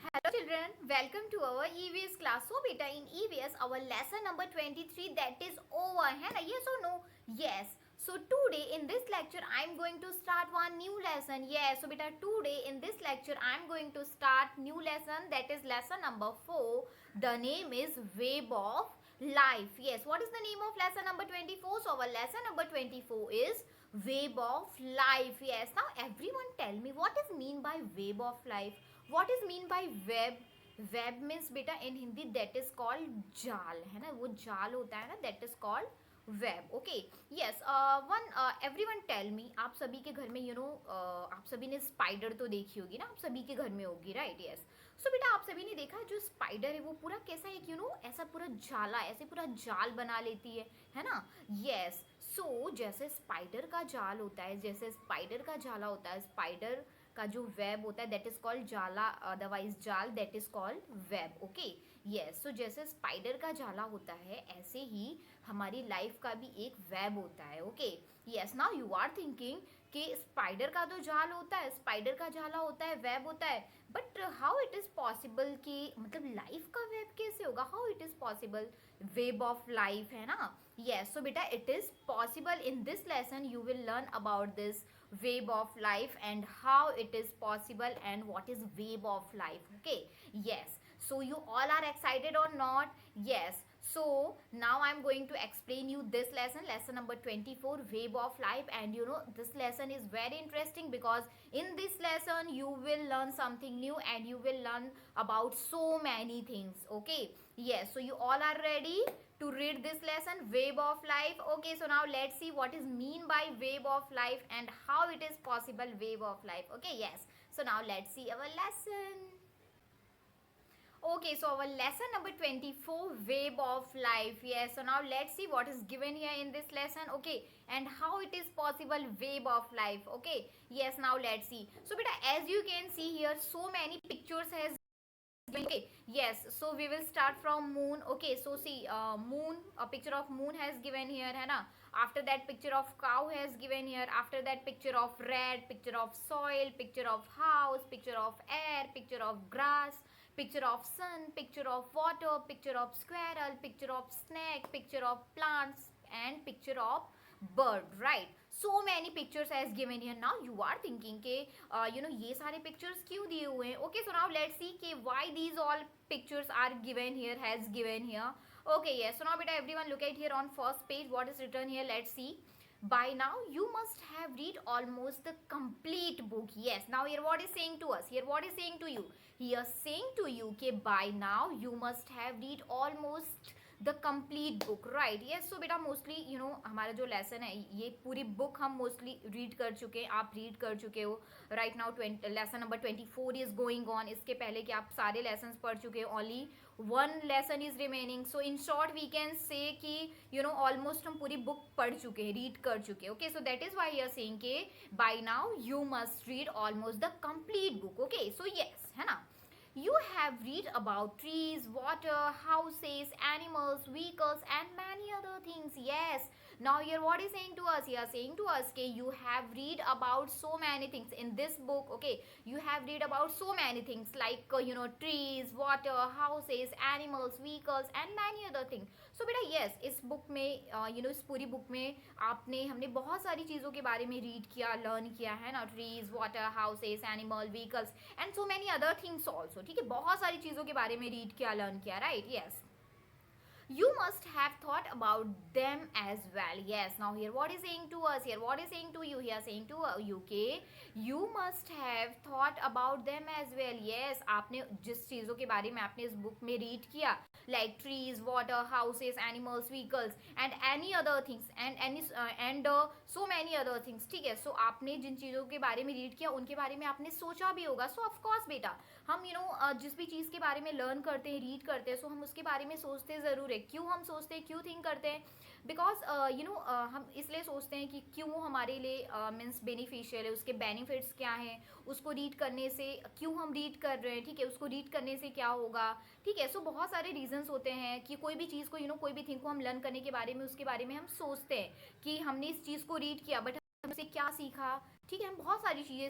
Hello children, welcome to our EVS class. So beta, in EVS our lesson number 23 that is over, है ना? Yes or no? Yes. So today in this lecture I am going to start one new lesson. Yes. So beta, today in this lecture I am going to start new lesson, that is lesson number 4. The name is Web of Life. Yes. What is the name of lesson number 24? So our lesson number 24 is Web of Life. Yes. Now everyone tell me what is mean by Web of Life. What is mean by web? Web means बेटा in Hindi that is called जाल, है ना? वो जाल होता है ना, that is called web. Okay. Yes. One everyone tell me, आप सभी के घर में आप सभी ने स्पाइडर तो देखी होगी ना, आप सभी के घर में होगी, राइट? यस. सो बेटा आप सभी ने देखा जो स्पाइडर है वो पूरा कैसा है, ऐसा पूरा जाला, ऐसे पूरा जाल बना लेती है ना? यस. सो जैसे स्पाइडर का जाल होता है, जैसे स्पाइडर का जाला होता है, स्पाइडर का जो वेब होता है दैट इज कॉल्ड जाला, अदरवाइज जाल, that is called web. Okay. Yes. So जैसे स्पाइडर का जाला होता है ऐसे ही हमारी लाइफ का भी एक वेब होता है. Okay. Yes. Now you are thinking कि स्पाइडर का तो जाल होता है, स्पाइडर का जाला होता है, वेब होता है, but how it is possible कि मतलब लाइफ का वेब कैसे होगा? How it is possible? Web of life, है ना? यस. सो बेटा it is possible. In this lesson you will learn about this web of life and how it is possible and what is web of life. Okay. Yes. So you all are excited or not? Yes. So now I'm going to explain you this lesson number 24, web of life. And this lesson is very interesting because in this lesson you will learn something new and you will learn about so many things. Okay. Yes. So you all are ready to read this lesson, web of life? Okay, so now let's see what is mean by web of life and how it is possible web of life. Okay. Yes. So now let's see our lesson. Okay, so our lesson number 24, web of life. Yes. So now let's see what is given here in this lesson. Okay, and how it is possible web of life. Okay. Yes. Now let's see. So beta, as you can see here, so many pictures has. Okay. Yes. So we will start from moon. Okay. So see, moon. A picture of moon has given here, है ना? After that, picture of cow has given here. After that, picture of rat, picture of soil, picture of house, picture of air, picture of grass, picture of sun, picture of water, picture of squirrel, picture of snake, picture of plants, and picture of bird, right? So many pictures as given here. Now you are thinking के ये सारे pictures क्यों दिए हुए हैं? Okay, so now let's see कि why these all pictures are given here, has given here. Okay. Yes. So now beta, everyone look at here on first page what is written here. Let's see. By now you must have read almost the complete book. Yes. Now here what is saying to us? Here what is saying to you? Here saying to you कि by now you must have read almost the complete book, right? Yes. So बेटा mostly हमारा जो lesson है ये पूरी book हम mostly read कर चुके हैं, आप रीड कर चुके हो. Right now lesson number 24 is going on. इसके पहले कि आप सारे लेसन पढ़ चुके हो, only one lesson is remaining. So in short we can say कि ऑलमोस्ट हम पूरी बुक पढ़ चुके हैं, रीड कर चुके हैं. Okay. So that is why you're saying के by now you must read almost the complete book. Okay. So yes, है ना? You have read about trees, water, houses, animals, vehicles and many other things. Yes. Now here what is saying to us? Here saying to us that you have read about so many things in this book. Okay. You have read about so many things like trees, water, houses, animals, vehicles and many other things. So बेटा yes, इस book में इस पूरी book में हमने बहुत सारी चीज़ों के बारे में रीड किया, लर्न किया, है ना? Trees, water, houses, animal, vehicles and so many other things also. ठीक है, बहुत सारी चीज़ों के बारे में रीड किया, लर्न किया, right? Yes. You must have thought about them as well. Yes. Now here what is saying to us? Here what is saying to you? Here saying to you के you must have thought about them as well. Yes. आपने जिस चीज़ों के बारे में आपने इस book में रीड किया, like trees, water, houses, animals, vehicles and any other things and so many other things. ठीक है. So आपने जिन चीज़ों के बारे में रीड किया उनके बारे में आपने सोचा भी होगा. So of course बेटा हम जिस भी चीज़ के बारे में लर्न करते हैं, रीड करते हैं, सो हम उसके बारे में सोचते ज़रूर है. क्यों हम सोचते हैं, क्यों थिंक करते हैं? बिकॉज हम इसलिए सोचते हैं कि क्यों वो हमारे लिए मीन्स बेनिफिशियल है, उसके बेनिफिट्स क्या हैं, उसको रीड करने से क्यों हम रीड कर रहे हैं. ठीक है, उसको रीड करने से क्या होगा. ठीक है. सो बहुत सारे रीजंस होते हैं कि कोई भी चीज़ को कोई भी थिंग को हम लर्न करने के बारे में उसके बारे में हम सोचते हैं कि हमने इस चीज़ को रीड किया बट हमने उससे क्या सीखा, ठीक है। हम बहुत सारी चीज़ें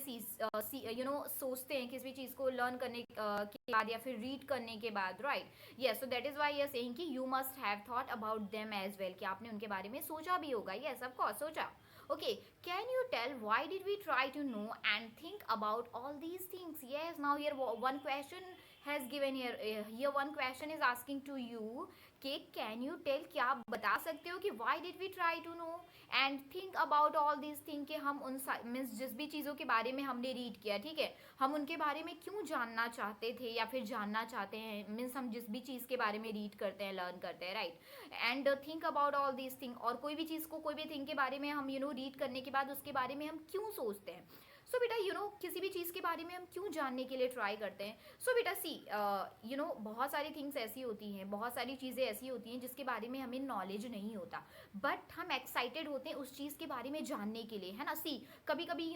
सोचते हैं किसी भी चीज़ को लर्न करने के बाद या फिर रीड करने के बाद, right. Yes, so that is why you are saying कि you must have thought about them as well, कि आपने उनके बारे में सोचा भी होगा। यस, ऑफ कोर्स सोचा। Okay, can you tell why did we try to know and think about all these things? Yes, now here one question has given here. Here one question is asking to you कि can you tell, क्या आप बता सकते हो कि why did we try to know and think about all these things, कि हम उन मीन्स जिस भी चीज़ों के बारे में हमने रीड किया, ठीक है, हम उनके बारे में क्यों जानना चाहते थे या फिर जानना चाहते हैं, मीन्स हम जिस भी चीज़ के बारे में रीड करते हैं, लर्न करते हैं, right, and think about all this thing, और कोई भी चीज़ को, कोई भी थिंग के बारे में हम रीड करने के बाद उसके बारे में हम क्यों सोचते हैं। सो बेटा किसी भी चीज़ के बारे में हम क्यों जानने के लिए ट्राई करते हैं। सो बेटा सी बहुत सारी थिंग्स ऐसी होती हैं, बहुत सारी चीज़ें ऐसी होती हैं जिसके बारे में हमें नॉलेज नहीं होता, बट हम एक्साइटेड होते हैं उस चीज़ के बारे में जानने के लिए, है ना। सी कभी कभी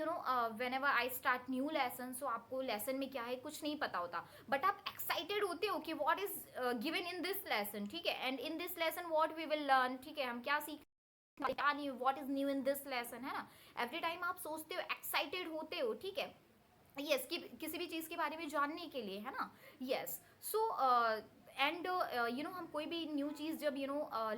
whenever I start new lesson, so आपको लेसन में क्या है कुछ नहीं पता होता, बट आप एक्साइटेड होते हो कि what is given in this lesson, ठीक है, and in this lesson what we will learn, ठीक है, हम क्या सीख क्या new, what is new in this lesson, है ना। एवरी टाइम आप सोचते हो, एक्साइटेड होते हो, ठीक है। यस, किसी भी चीज़ के बारे में जानने के लिए, है ना। यस, सो एंड हम कोई भी न्यू चीज़ जब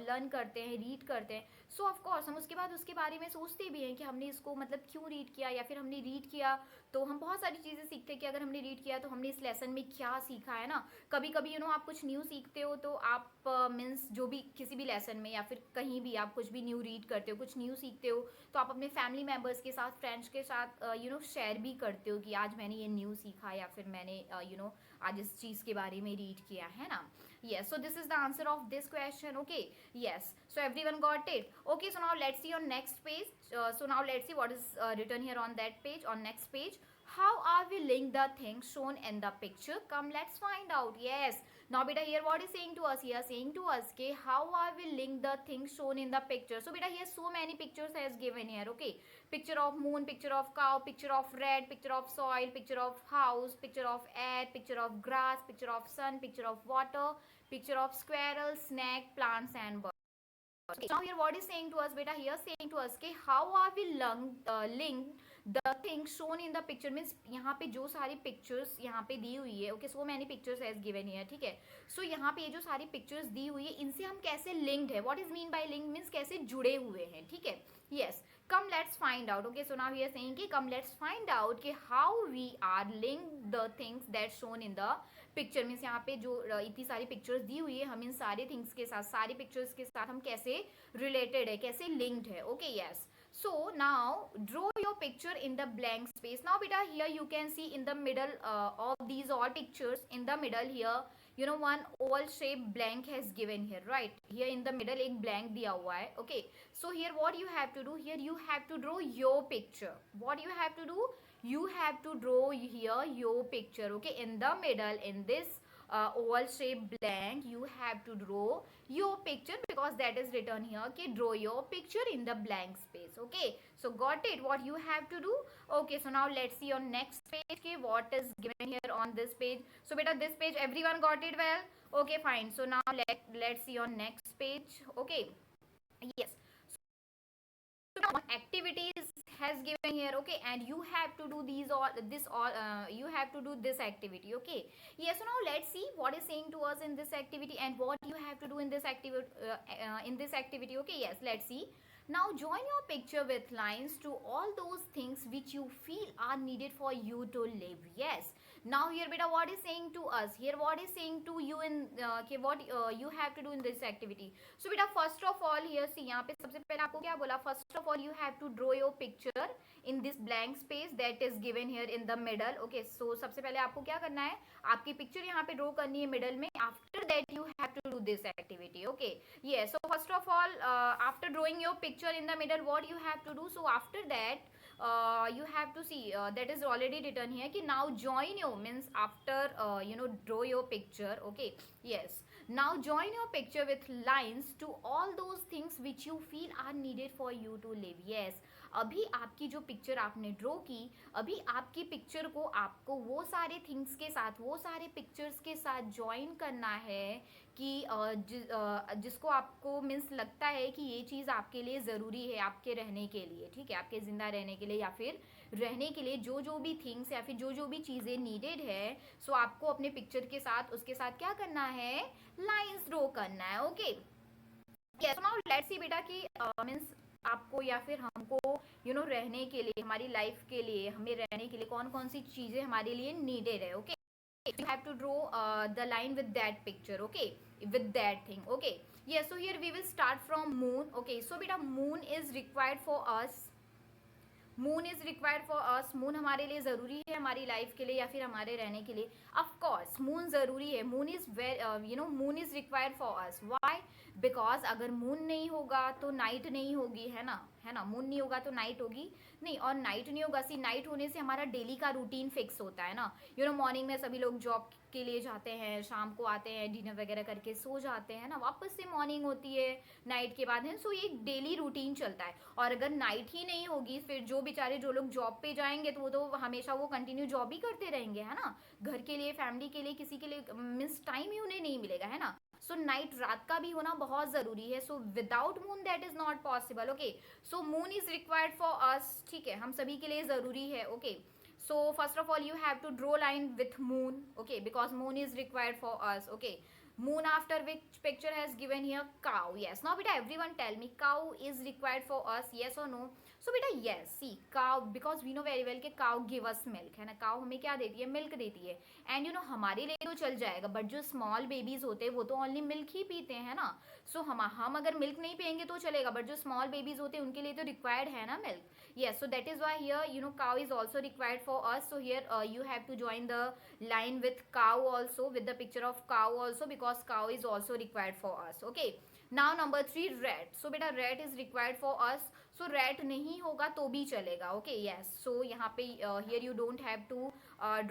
लर्न करते हैं, रीड करते हैं, सो ऑफ कोर्स हम उसके बाद उसके बारे में सोचते भी हैं कि हमने इसको मतलब क्यों रीड किया, या फिर हमने रीड किया तो हम बहुत सारी चीज़ें सीखते हैं कि अगर हमने रीड किया तो हमने इस लेसन में क्या सीखा, है ना। कभी कभी आप कुछ न्यू सीखते हो तो आप मीन्स जो भी किसी भी लेसन में या फिर कहीं भी आप कुछ भी न्यू रीड करते हो, कुछ न्यू सीखते हो, तो आप अपने फैमिली मेम्बर्स के साथ, फ्रेंड्स के साथ शेयर भी करते हो कि आज मैंने ये न्यू सीखा, या फिर मैंने आज इस चीज़ के बारे में रीड किया, है ना। Yes, so this is the answer of this question. Okay, yes, so everyone got it. Okay, so now let's see on next page. So now let's see what is written here on that page, on next page. How are we link the things shown in the picture? Come, let's find out. Yes, now beta here what is saying to us, here saying to us ke how are we link the things shown in the picture. So beta here so many pictures has given here. Okay, picture of moon, picture of cow, picture of red, picture of soil, picture of house, picture of air, picture of grass, picture of sun, picture of water, picture of squirrel, snake, plants and birds. Okay. Now here what is saying to us, beta here saying to us कि how are we link the things shown in the picture, means यहाँ पे जो सारी pictures यहाँ पे दी हुई है, okay, so many pictures as given here, ठीक है। so यहाँ पे ये जो सारी pictures दी हुई है इनसे हम कैसे linked है, what is mean by link means कैसे जुड़े हुए हैं, ठीक है। yes, come let's find out. okay, so now we are saying कि come let's find out कि how we are link the things that shown in the picture, means यहाँ पे जो इतनी सारी पिक्चर्स दी हुई है, हम इन सारे थिंग्स के साथ, सारी पिक्चर्स के साथ हम कैसे रिलेटेड है, कैसे लिंक्ड है। Okay, yes, so now draw your picture in the blank space. Now beta here you can see in the middle of these all pictures, in the middle here one oval shape blank has given here, right, here in the middle एक blank दिया हुआ है। okay, so here what you have to do, here you have to draw your picture. what you have to do, you have to draw here your picture. okay, in the middle, in this oval shape blank, you have to draw your picture, because that is written here okay, draw your picture in the blank space. okay, so got it, what you have to do. okay, so now let's see on next page okay, what is given here on this page. so beta this page everyone got it well. okay, fine, so now let's see on next page. okay, yes, activities has given here. okay, and you have to do you have to do this activity. okay, yes, so now let's see what is saying to us in this activity and what you have to do in this activity. okay, yes, let's see. Now join your picture with lines to all those things which you feel are needed for you to live. yes, now here beta what is saying to us, here what is saying to you in okay, what you have to do in this activity. so beta first of all here see, यहाँ पे सबसे पहले आपको क्या बोला, first of all you have to draw your picture in this blank space that is given here in the middle. okay, so सबसे पहले आपको क्या करना है, आपकी पिक्चर यहाँ पे ड्रॉ करनी है मिडल में. After that you have to do this activity. Okay, yes, so first of all after drawing your picture in the middle, what you have to do, so after that you have to see that is already written here कि now join your means after draw your picture. okay, yes, now join your picture with lines to all those things which you feel are needed for you to live. yes, अभी आपकी जो picture आपने draw की, अभी आपकी picture को आपको वो सारे थिंग्स के साथ, वो सारे पिक्चर्स के साथ ज्वाइन करना है कि जिसको आपको मीन्स लगता है कि ये चीज़ आपके लिए ज़रूरी है आपके रहने के लिए, ठीक है, आपके ज़िंदा रहने के लिए या फिर रहने के लिए जो जो भी थिंग्स या फिर जो जो भी चीज़ें नीडेड है, सो आपको अपने पिक्चर के साथ उसके साथ क्या करना है, लाइंस ड्रॉ करना है। ओके, यस, नाउ लेट्स सी बेटा कि मीन्स आपको या फिर हमको रहने के लिए, हमारी लाइफ के लिए, हमें रहने के लिए कौन कौन सी चीज़ें हमारे लिए नीडेड है। Okay, you have to draw the line with that picture, okay, with that thing, okay. Yes, so here we will start from moon. Okay, so beta moon is required for us, moon is required for us, moon हमारे लिए ज़रूरी है हमारी life के लिए या फिर हमारे रहने के लिए। ऑफ कोर्स मून ज़रूरी है, moon is moon is required for us. Why? Because अगर मून नहीं होगा तो नाइट नहीं होगी, है ना, है ना, मून नहीं होगा तो नाइट होगी नहीं, और नाइट नहीं होगा, सी नाइट होने से हमारा डेली का रूटीन फिक्स होता है ना। मॉर्निंग में सभी लोग जॉब के लिए जाते हैं, शाम को आते हैं, डिनर वगैरह करके सो जाते हैं ना, वापस से मॉर्निंग होती है नाइट के बाद, है। सो ये डेली रूटीन चलता है, और अगर नाइट ही नहीं होगी फिर जो बेचारे जो लोग जॉब पे जाएंगे तो वो तो हमेशा वो कंटिन्यू जॉब ही करते रहेंगे, है ना, घर के लिए, फैमिली के लिए, किसी के लिए मीन्स टाइम ही उन्हें नहीं मिलेगा, है ना। सो नाइट, रात का भी होना बहुत ज़रूरी है। So without moon that is not possible. Okay, so moon is required for अस, ठीक है, हम सभी के लिए ज़रूरी है। Okay, so first of all you have to draw line with moon, okay, because moon is required for us। Okay, moon, after which picture has given here cow। Yes, now beta everyone tell me, cow is required for us, yes or no? So beta yes, see cow, because we know very well कि cow give us milk, है ना, cow हमें क्या देती है, milk देती है। And हमारे लिए तो चल जाएगा, बट जो स्मॉल बेबीज होते हैं वो तो ओनली मिल्क ही पीते हैं ना। सो हम अगर मिल्क नहीं पियेंगे तो चलेगा, बट जो स्मॉल बेबीज होते हैं उनके लिए तो रिक्वायर्ड है ना milk. Yes, so that is why here cow is also required for us। So here you have to join the line with cow also, with the picture of cow also, because cow is also required for us। Okay, now number 3, rat। So beta rat is required for us। So rat नहीं होगा तो भी चलेगा। Okay, yes, so यहाँ पे here you don't have to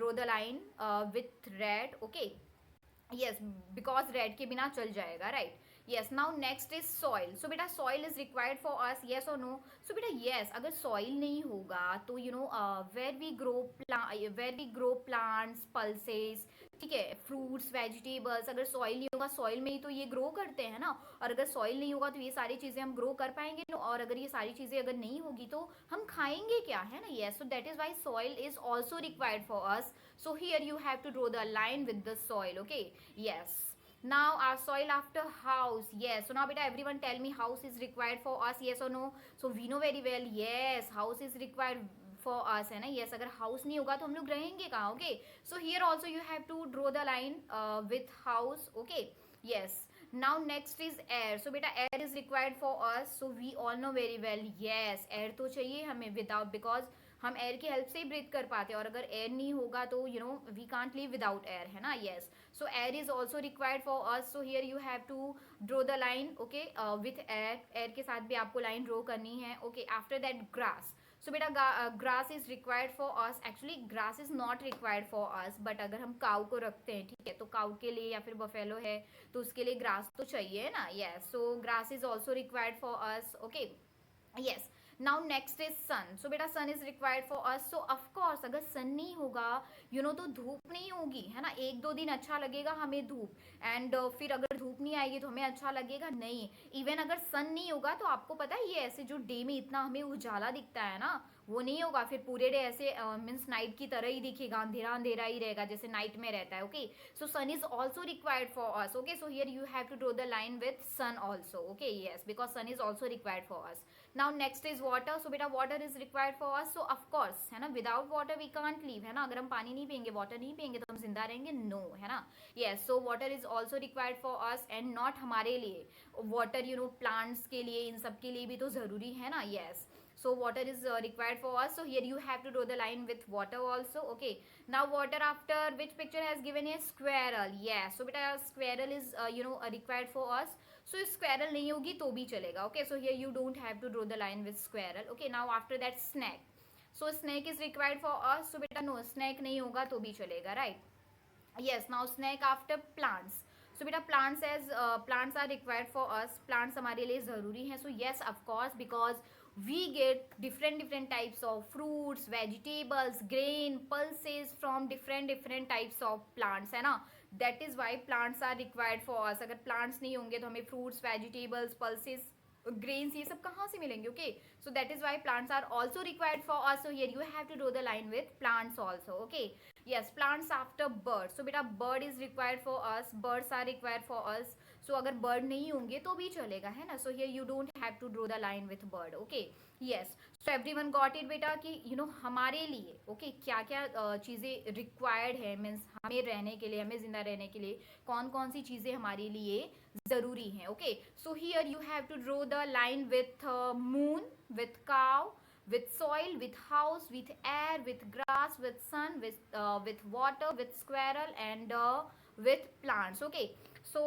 draw the line with rat। Okay, yes, because red के बिना चल जाएगा, right। yes, now next is soil। so बेटा soil is required for us, yes or no? so बेटा yes, अगर soil नहीं होगा तो where we grow plants, pulses, ठीक है, फ्रूट्स, वेजिटेबल्स, अगर सॉइल नहीं होगा, सॉइल में ही तो ये ग्रो करते हैं ना, और अगर सॉइल नहीं होगा तो ये सारी चीज़ें हम ग्रो कर पाएंगे, और अगर ये सारी चीज़ें अगर नहीं होगी तो हम खाएंगे क्या, है ना। Yes, so that is why soil is also required for us. So here you have to draw the line with the soil। Okay, yes, now our soil after house। yes, so now beta everyone tell me, house is required for us, yes or no? So we know very well, yes, house is required for us, है ना। yes, अगर house नहीं होगा तो हम लोग रहेंगे कहाँ। okay, so here also you have to draw the line with house। okay, yes, now next is air। so beta air is required for us। so we all know very well, yes, air तो चाहिए हमें, without, because हम air की help से ही breathe कर पाते हैं, और अगर एयर नहीं होगा तो we can't live without air, है ना। Yes, so air is also required for us. So here you have to draw the line, okay, with air, air के साथ भी आपको लाइन ड्रॉ करनी है। Okay, after that grass. So बेटा grass is required for us, actually grass is not required for us, but अगर हम cow को रखते हैं, ठीक है, तो काउ के लिए या फिर बफेलो है तो उसके लिए ग्रास तो चाहिए ना। Yes, so grass is also required for us. Okay, yes, now next is sun। so बेटा sun is required for us। so of course अगर sun नहीं होगा तो धूप नहीं होगी, है ना। एक दो दिन अच्छा लगेगा हमें धूप, एंड फिर अगर धूप नहीं आएगी तो हमें अच्छा लगेगा नहीं। इवन अगर सन नहीं होगा तो आपको पता है ये ऐसे जो डे में इतना हमें उजाला दिखता है ना, वो नहीं होगा, फिर पूरे डे ऐसे मीन्स नाइट की तरह ही दिखेगा, अंधेरा अंधेरा ही रहेगा जैसे नाइट में रहता है। Okay, so sun is also required for us. Okay, so here you have to draw the line with sun also. Okay, yes, because sun is also required for us. Now next is water. So बेटा water is required for us. So of course, है ना, without water we can't live, है ना। अगर हम पानी नहीं पियेंगे, वाटर नहीं पियेंगे तो हम जिंदा रहेंगे, नो, है ना। Yes, so water is also required for us, and not हमारे लिए, वाटर प्लांट्स के लिए, इन सब के लिए भी तो जरूरी है ना। Yes, so water is required for us। so here you have to draw the line with water also। okay, now water after which picture has given a squirrel। yes, so beta squirrel is required for us। so squirrel नहीं होगी तो भी चलेगा। okay, so here you don't have to draw the line with squirrel। okay, now after that snake। so snake is required for us। so beta no, snake नहीं होगा तो भी चलेगा, right। yes, now snake after plants। so बेटा plants as plants are required for us। plants हमारे लिए ज़रूरी हैं। so yes, of course, because we get different types of fruits, vegetables, grain, pulses from different types of plants, है ना। That is why plants are required for us. अगर plants नहीं होंगे तो हमें फ्रूट्स, वेजिटेबल्स, पल्सेस, grains ये सब कहाँ से मिलेंगे. Okay, so that is why plants are also required for us. So here you have to draw the line with plants also. Okay, yes, plants after bird. So बेटा bird is required for us, birds are required for us. So अगर bird नहीं होंगे तो भी चलेगा, है ना. So here you don't have to draw the line with bird. Okay, yes, so everyone got it बेटा कि हमारे लिए okay क्या क्या चीज़ें required है, मीन्स हमें रहने के लिए, हमें जिंदा रहने के लिए कौन कौन सी चीज़ें हमारे लिए जरूरी है. Okay, so here you have to draw the line with moon, with cow, with soil, with house, with air, with grass, with sun, with water, with squirrel, and with plants. Okay, so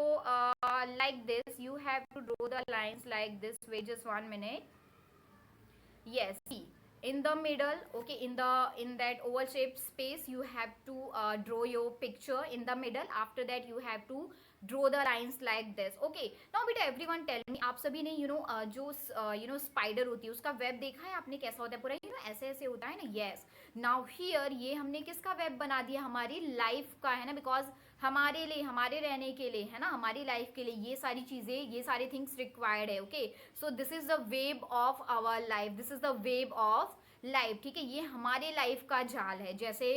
like this you have to draw the lines like this. Wait just 1 minute. Yes, see, in the middle, okay, in that oval shaped space you have to draw your picture in the middle. After that you have to draw the lines like this. Okay, now beta everyone tell me, आप सभी ने जो spider होती है उसका web देखा है आपने, कैसा होता है पूरा ऐसे ऐसे होता है ना. यस, नाउ हियर ये हमने किसका वेब बना दिया, हमारी लाइफ का, है ना. बिकॉज हमारे लिए, हमारे रहने के लिए, है ना, हमारी लाइफ के लिए ये सारी चीजें, ये सारे थिंग्स रिक्वायर्ड है. Okay, so this is the web of our life, this is the web of life. ठीक है, ये हमारे लाइफ का जाल है, जैसे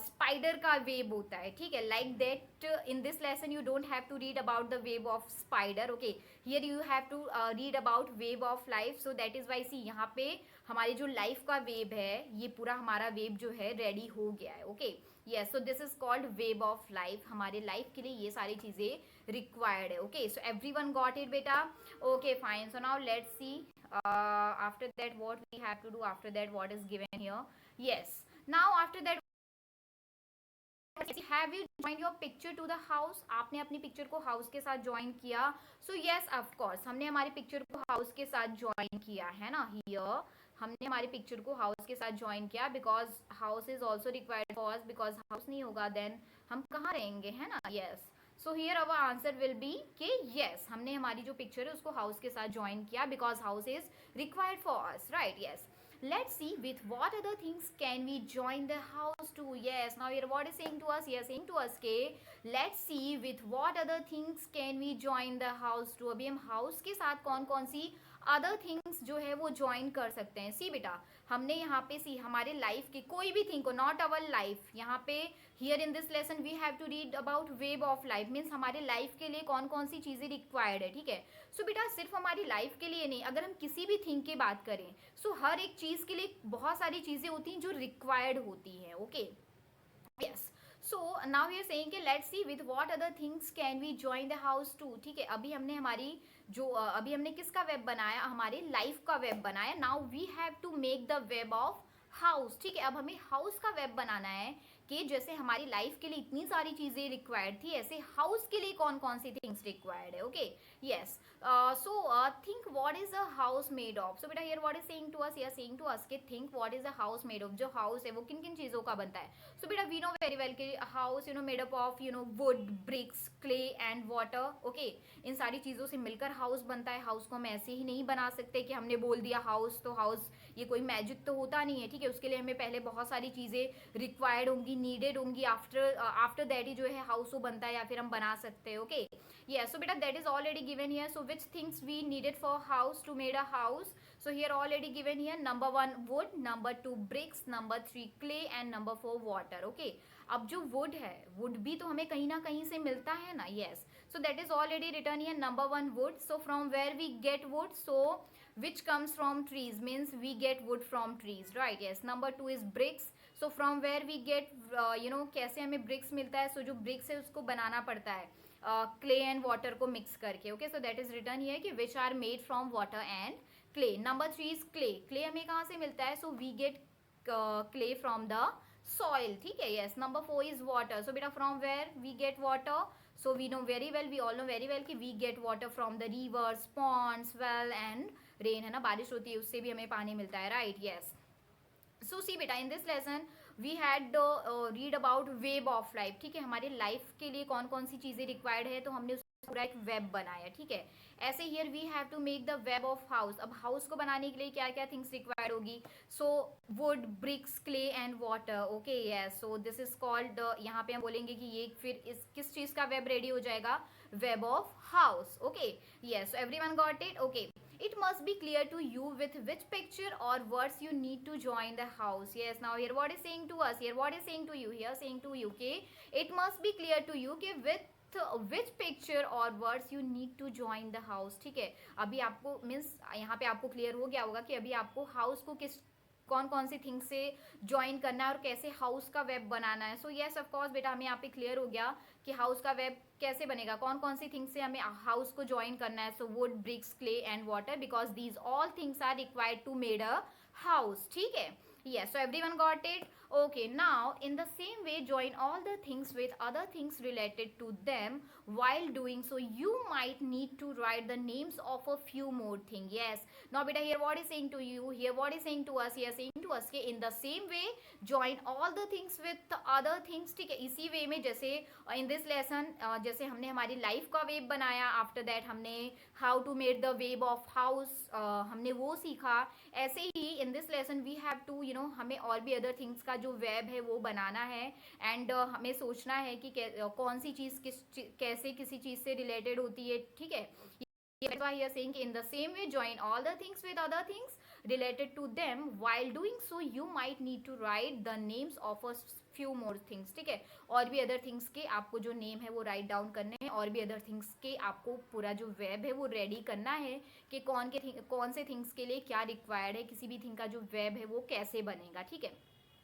स्पाइडर का वेब होता है. ठीक है, like that in this lesson you don't have to read about the web of spider. Okay, here you have to read about web of life. So that is why see यहाँ पे हमारी जो life का web है, ये पूरा हमारा web जो है रेडी हो गया है. Okay, yes, so this is called web of life. हमारे लाइफ के लिए ये सारी चीजें रिक्वायर्ड है. Okay, so everyone got it बेटा. Okay, fine. So now let's see after that what we have to do. After that what is given here. Yes, now after that have you joined your picture to the house. आपने अपनी picture को house के साथ join किया. So yes, of course हमने हमारी picture को house के साथ ज्वाइन किया है ना. हियर हमने हमारी पिक्चर को हाउस के साथ ज्वाइन किया because house is also required for us. Because house नहीं होगा देन हम कहाँ रहेंगे, है ना. Yes, so here our answer will be कि यस, हमने हमारी जो पिक्चर है उसको हाउस के साथ ज्वाइन किया because house is required for us. Right, yes. Let's see with what other things can we join the house to. Yes, now here what is saying to us, here saying to us के let's see with what other things can we join the house to. अभी हम house के साथ कौन कौन सी other things जो है वो ज्वाइन कर सकते हैं. सी बेटा, हमने यहाँ पे सी हमारे लाइफ की कोई भी थिंग को, नॉट अवर लाइफ, यहाँ पे here in this lesson we have to read about web of life. Means हमारे लाइफ के लिए कौन कौन सी चीज़ें रिक्वायर्ड है. ठीक है, सो बेटा सिर्फ हमारी लाइफ के लिए नहीं, अगर हम किसी भी थिंग की बात करें सो हर एक चीज़ के लिए बहुत सारी चीज़ें होती हैं जो रिक्वायर्ड होती हैं. Okay, yes. So now we are saying कि let's see with what other things can we join the house to. ठीक है, अभी हमने हमारी जो अभी हमने किसका वेब बनाया, हमारे लाइफ का वेब बनाया. Now we have to make the web of house. ठीक है, अब हमें हाउस का वेब बनाना है कि जैसे हमारी लाइफ के लिए इतनी सारी चीजें रिक्वायर्ड थी, ऐसे हाउस के लिए कौन कौन सी थिंग्स रिक्वायर्ड है. Okay, yes. So think what is a house made of. So बेटा here what is saying to us, here saying to us कि think what is a house made of. जो house है वो किन किन चीजों का बनता है. सो बेटा वी नो वेरी वेल कि house made up of wood, bricks, clay and water. Okay, इन सारी चीजों से मिलकर हाउस बनता है. हाउस को हम ऐसे ही नहीं बना सकते कि हमने बोल दिया हाउस तो हाउस, ये कोई मैजिक तो होता नहीं है. ठीक है, उसके लिए हमें पहले बहुत सारी चीजें रिक्वायर्ड होंगी, नीडेड होंगी. आफ्टर दैट ही जो है हाउस वो बनता है या फिर हम बना सकते हैं. Okay, yes, so beta that is already given here. So which things we needed for house to made a house. So here already given here, number 1 wood, number 2 bricks, number 3 clay and number 4 water. Okay, अब जो wood है, wood भी तो हमें कहीं ना कहीं से मिलता है ना. Yes, so that is already written here, number 1 wood. So from where we get wood, so which comes from trees, means we get wood from trees, right. Yes, number 2 is bricks. So from where we get कैसे हमें bricks मिलता है. So जो bricks है उसको बनाना पड़ता है क्ले एंड वाटर को मिक्स करके. Okay, so that is written here कि which are made from water and clay. Number 3 is clay. Clay हमें कहाँ से मिलता है. So we get clay from the soil. ठीक है, yes. Number 4 is water. So बेटा from where we get water. So we know very well, we all know very well कि we get water from the rivers, ponds, well and rain, है ना. बारिश होती है उससे भी हमें पानी मिलता है. Right, yes. सो सी बेटा in this lesson we had read about web of life. ठीक है, हमारे लाइफ के लिए कौन कौन सी चीज़ें रिक्वायर्ड है तो हमने पूरा एक वेब बनाया, ठीक है। ऐसे here we have to make the web of house. अब हाउस को बनाने के लिए क्या क्या थिंग्स रिक्वायर्ड होगी? So wood, bricks, clay and water. Okay yes, so this is called, यहाँ पे हम बोलेंगे कि ये फिर इस किस चीज का वेब रेडी हो जाएगा? Web of house. Okay yes, so everyone got it? Okay, it must be clear to you with which picture or words you need to join the house. Yes, now here what is saying to us, here what is saying to you, here saying to you, okay, it must be clear to you कि with which picture or words you need to join the house. ठीक है, अभी आपको means यहाँ पे आपको clear हो गया होगा कि अभी आपको हाउस को किस कौन कौन सी थिंग से ज्वाइन करना है और कैसे हाउस का वेब बनाना है। सो यस ऑफ कोर्स बेटा, हमें यहाँ पे क्लियर हो गया कि हाउस का वेब कैसे बनेगा, कौन कौन सी थिंग्स से हमें हाउस को ज्वाइन करना है। So wood, bricks, clay and water, because these all things are required to made a house. ठीक है, yes, so everyone got it? Okay, now in the same way join all the things with other things related to them. While doing so you might need to write the names of a few more things. Yes, now beta here what is saying to you, here what is saying to us, here saying to us कि in the same way join all the things with the other things. ठीक है, इसी वे में जैसे in this lesson जैसे हमने हमारी life का वेब बनाया, आफ्टर दैट हमने how to made the web of house हमने वो सीखा, ऐसे ही in this lesson we have to हमें और भी अदर थिंग्स का जो वेब है वो बनाना है। एंड हमें सोचना है कि कौन सी चीज़ कैसे किसी चीज़ से रिलेटेड होती है। ठीक है, that's why here saying in the same way join all the things with other things related to them. While doing so you might need to write the names of a few more things. ठीक है, और भी other things के आपको जो name है वो write down करने हैं, और भी अदर थिंग्स के आपको पूरा जो वेब है वो रेडी करना है कि कौन से थिंग्स के लिए क्या रिक्वायर्ड है, किसी भी थिंग का जो वेब है वो कैसे बनेगा। ठीक है,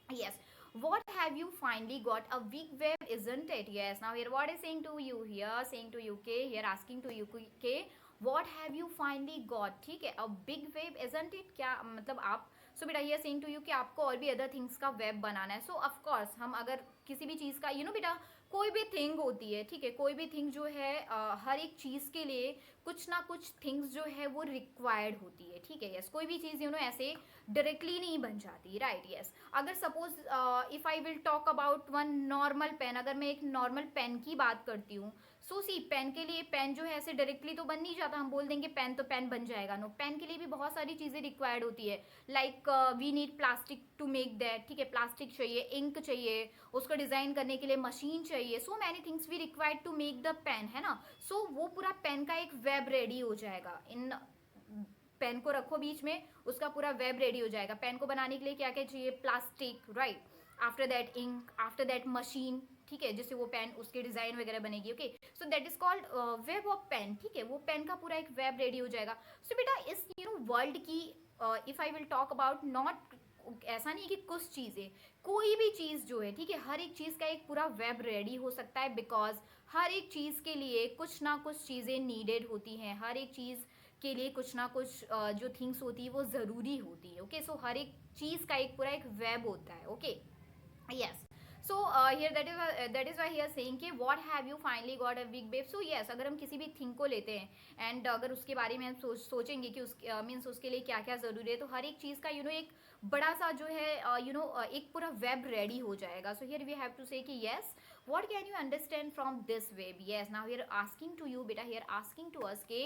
yes, what have you finally got a weak web, isn't it? Yes, now here what is saying to you, here saying to you के here asking to you के what have you finally got. ठीक है, a big web, isn't it? क्या मतलब आप सो बेटा ये saying to you कि आपको और भी अदर थिंग्स का वेब बनाना है। सो ऑफ कोर्स हम अगर किसी भी चीज़ का बेटा कोई भी थिंग होती है, ठीक है, कोई भी थिंग जो है हर एक चीज़ के लिए कुछ ना कुछ थिंग्स जो है वो रिक्वायर्ड होती है। ठीक है, यस, कोई भी चीज़ ऐसे डायरेक्टली नहीं बन जाती, राइट। यस, अगर suppose if I will talk about one normal pen, अगर मैं एक नॉर्मल पेन की बात करती हूँ, सो सी पेन के लिए पेन जो है ऐसे डायरेक्टली तो बन नहीं जाता, हम बोल देंगे पेन तो पेन बन जाएगा। नो, पेन के लिए भी बहुत सारी चीज़ें रिक्वायर्ड होती है, like we need plastic to make that. ठीक है, प्लास्टिक चाहिए, इंक चाहिए, उसको डिज़ाइन करने के लिए मशीन चाहिए। So many things we required to make the pen, है ना। सो वो पूरा पेन का एक वेब रेडी हो जाएगा। इन पेन को रखो बीच में, उसका पूरा वेब रेडी हो जाएगा। पेन को बनाने के लिए क्या क्या चाहिए? Plastic, right, after that ink, after that machine. ठीक है, जिससे वो पेन उसकी डिजाइन वगैरह बनेगी। Okay, so that is called web of pen. ठीक है, वो पेन का पूरा एक वेब रेडी हो जाएगा। सो बेटा इस वर्ल्ड की if I will talk about, not ऐसा नहीं कि कुछ चीज़ें, कोई भी चीज़ जो है, ठीक है, हर एक चीज़ का एक पूरा वेब रेडी हो सकता है, बिकॉज हर एक चीज़ के लिए कुछ ना कुछ चीज़ें नीडेड होती हैं, हर एक चीज़ के लिए कुछ ना कुछ जो थिंग्स होती है वो ज़रूरी होती है। ओके, सो हर एक चीज़ का एक पूरा एक वेब होता है। Okay, yes, so here that is why here saying कि what have you finally got a big web. So yes, अगर हम किसी भी थिंग को लेते हैं एंड अगर उसके बारे में हम सोचेंगे कि उस मीन्स उसके लिए क्या क्या ज़रूरी है, तो हर एक चीज़ का एक बड़ा सा जो है एक पूरा वेब रेडी हो जाएगा। So here we have to say कि यस, what can you understand from this web? Yes, now here asking to you बेटा, here asking to us के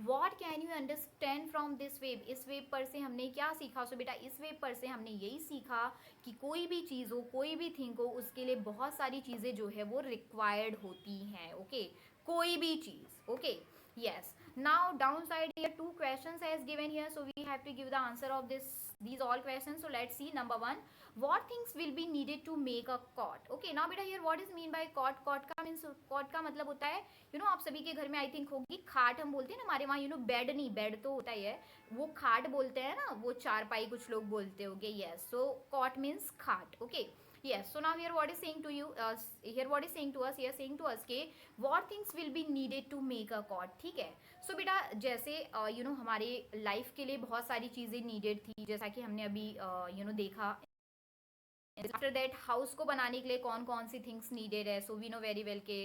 what can you understand from this web? इस web पर से हमने क्या सीखा? सो बेटा इस वेब पर से हमने यही सीखा कि कोई भी चीज़ हो, कोई भी थिंग हो, उसके लिए बहुत सारी चीज़ें जो है वो रिक्वायर्ड होती हैं। ओके, कोई भी चीज़। Okay, yes, now downside here two questions has given here, so we have to give the answer of these all questions. So let's see. Number one, what things will be needed to make a cot? Okay, now beta here what is mean by cot? Cot का means, cot का मतलब होता है आप सभी के घर में आई थिंक होगी खाट, हम बोलते हैं ना, हमारे वहाँ बेड नहीं, बेड तो होता ही है, वो खाट बोलते हैं ना, वो चारपाई कुछ लोग बोलते होंगे। यस, सो कॉट मीन्स खाट। Okay, yes, so now here what is saying to you, here what is saying to us, here saying to us के what things will be needed to make a cot। ठीक है, so बेटा जैसे हमारे life के लिए बहुत सारी चीज़ें नीडेड थी, जैसा कि हमने अभी देखा। आफ्टर दैट हाउस को बनाने के लिए कौन कौन सी थिंग्स नीडेड है, so we know very well के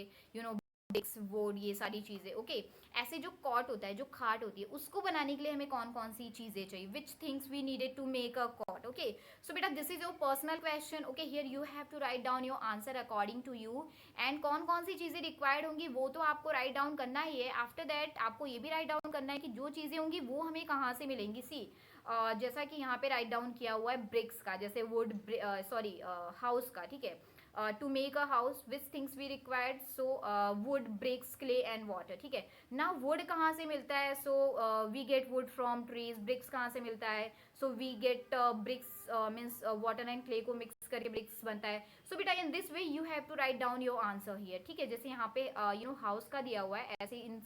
ब्रिक्स, वुड, ये सारी चीजें। ओके, ऐसे जो कॉट होता है, जो खाट होती है, उसको बनाने के लिए हमें कौन कौन सी चीजें चाहिए, which things we needed to make a cot. Okay, so बेटा this is your personal question. Okay, here you have to write down your answer according to you, and कौन कौन सी चीजें रिक्वायर्ड होंगी वो तो आपको राइट डाउन करना ही है। आफ्टर दैट आपको ये भी राइट डाउन करना है कि जो चीजें होंगी वो हमें कहाँ से मिलेंगी। सी जैसा कि यहाँ पे राइट डाउन किया हुआ है ब्रिक्स का, जैसे वुड, सॉरी हाउस का, ठीक है। To make a house which things we required, so wood, bricks, clay and water, ठीक है। now wood कहाँ से मिलता है, so we get wood from trees। bricks कहाँ से मिलता है, so we get bricks, means water and clay को mix करके bricks बनता है। so बेटा in this way you have to write down your answer here, ठीक है। जैसे यहाँ पे house का दिया हुआ है, ऐसे in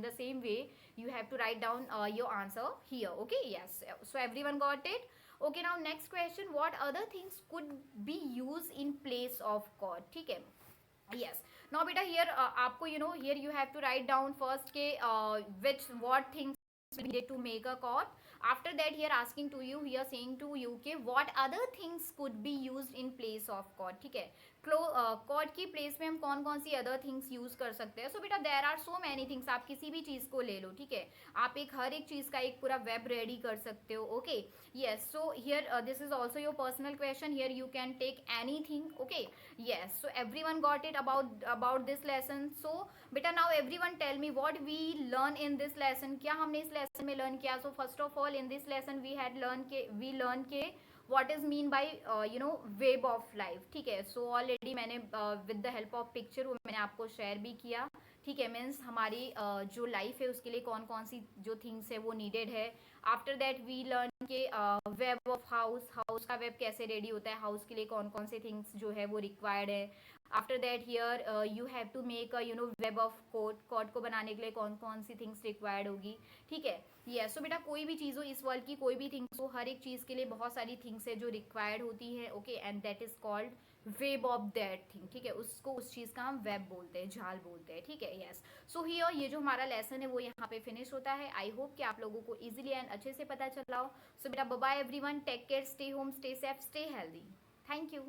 the same way you have to write down your answer here। okay, yes, so everyone got it। okay, now next question, what other things could be used in place of cod, ठीक है। yes, now beta here आपको here you have to write down first के what things we needed to make a cod। after that here asking to you, here saying to you के what other things could be used in place of cod, ठीक है। Code की place में हम कौन कौन सी other things use कर सकते हैं। सो बेटा there are so many things, आप किसी भी चीज को ले लो, ठीक है। आप हर एक चीज का एक पूरा वेब रेडी कर सकते हो। Okay, yes, so here this is also your personal question, here you can take anything. Okay, yes, so everyone got it about this lesson. So बेटा now everyone tell me what we learn in this lesson, क्या हमने इस lesson में learn किया। So first of all in this lesson we learn के what is mean by web of life, ठीक है। So already मैंने with the help of picture वो मैंने आपको शेयर भी किया, ठीक है। मीन्स हमारी जो लाइफ है उसके लिए कौन कौन सी जो थिंग्स है वो नीडेड है। आफ्टर दैट वी लर्न के वेब ऑफ हाउस का वेब कैसे रेडी होता है, हाउस के लिए कौन कौन से थिंग्स जो है वो रिक्वायर्ड है। After that here you have to make web of code को बनाने के लिए कौन कौन सी थिंग्स रिक्वायर्ड होगी, ठीक है। यस, सो बेटा कोई भी चीज़ हो इस वर्ल्ड की, कोई भी थिंग्स हो, हर एक चीज़ के लिए बहुत सारी थिंग्स है जो रिक्वायर्ड होती है। Okay, and that is called web of that thing, ठीक है। उसको उस चीज़ का हम वेब बोलते हैं, जाल बोलते हैं, ठीक है। यस, सो हियर ये जो हमारा लेसन है वो यहाँ पे फिनिश होता है। आई होप कि आप लोगों को इजीली एंड अच्छे से पता चला हो। सो बेटा bye everyone, take care, stay home, stay safe, stay healthy. Thank you.